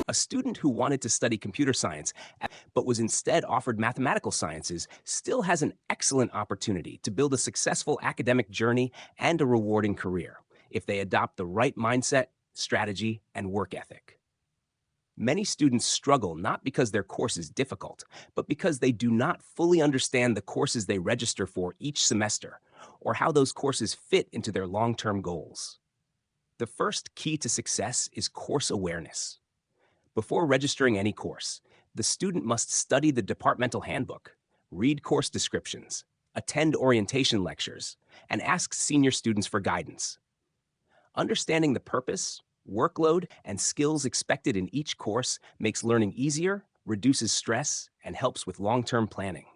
A student who wanted to study computer science but was instead offered mathematical sciences still has an excellent opportunity to build a successful academic journey and a rewarding career if they adopt the right mindset, strategy, and work ethic. Many students struggle not because their course is difficult, but because they do not fully understand the courses they register for each semester or how those courses fit into their long-term goals. The first key to success is course awareness. Before registering any course, the student must study the departmental handbook, read course descriptions, attend orientation lectures, and ask senior students for guidance. Understanding the purpose, workload, and skills expected in each course makes learning easier, reduces stress, and helps with long-term planning.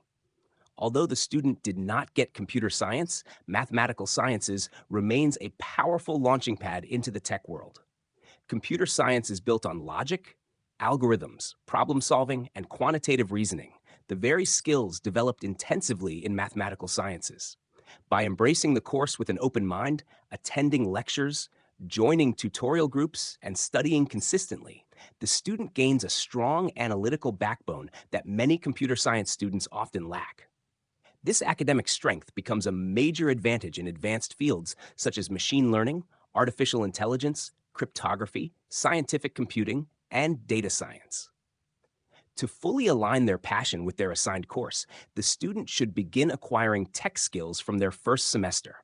Although the student did not get computer science, mathematical sciences remains a powerful launching pad into the tech world. Computer science is built on logic, algorithms, problem solving, and quantitative reasoning, the very skills developed intensively in mathematical sciences. By embracing the course with an open mind, attending lectures, joining tutorial groups, and studying consistently, the student gains a strong analytical backbone that many computer science students often lack. This academic strength becomes a major advantage in advanced fields such as machine learning, artificial intelligence, cryptography, scientific computing, and data science. To fully align their passion with their assigned course, the student should begin acquiring tech skills from their first semester.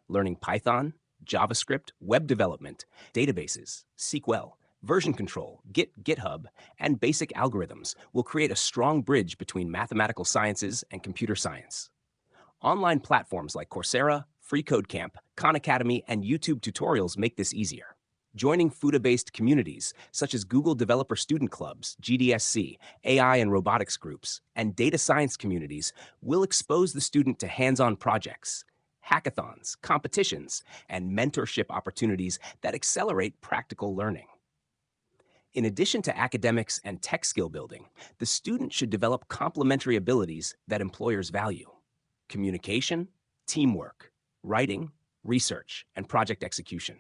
Learning Python, JavaScript, web development, databases, SQL, version control, GitHub, and basic algorithms will create a strong bridge between mathematical sciences and computer science. Online platforms like Coursera, FreeCodeCamp, Khan Academy, and YouTube tutorials make this easier. Joining FUTA-based communities such as Google Developer Student Clubs, GDSC, AI and robotics groups, and data science communities will expose the student to hands-on projects, hackathons, competitions, and mentorship opportunities that accelerate practical learning. In addition to academics and tech skill building, the student should develop complementary abilities that employers value: communication, teamwork, writing, research, and project execution.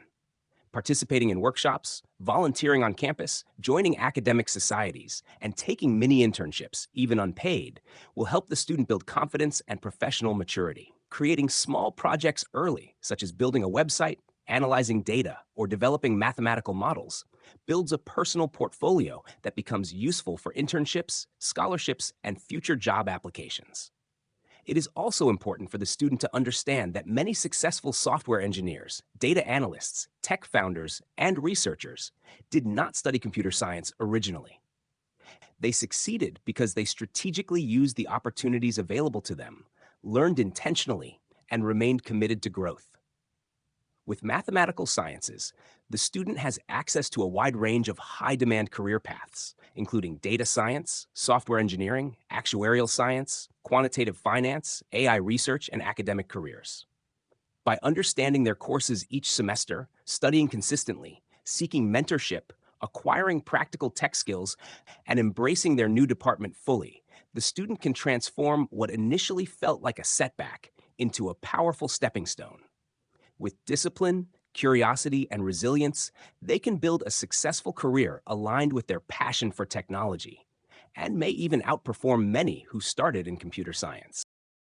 Participating in workshops, volunteering on campus, joining academic societies, and taking mini-internships, even unpaid, will help the student build confidence and professional maturity. Creating small projects early, such as building a website, analyzing data, or developing mathematical models, builds a personal portfolio that becomes useful for internships, scholarships, and future job applications. It is also important for the student to understand that many successful software engineers, data analysts, tech founders, and researchers did not study computer science originally. They succeeded because they strategically used the opportunities available to them, learned intentionally, and remained committed to growth. With mathematical sciences, the student has access to a wide range of high-demand career paths, including data science, software engineering, actuarial science, quantitative finance, AI research, and academic careers. By understanding their courses each semester, studying consistently, seeking mentorship, acquiring practical tech skills, and embracing their new department fully, the student can transform what initially felt like a setback into a powerful stepping stone. With discipline, curiosity, and resilience, they can build a successful career aligned with their passion for technology, and may even outperform many who started in computer science.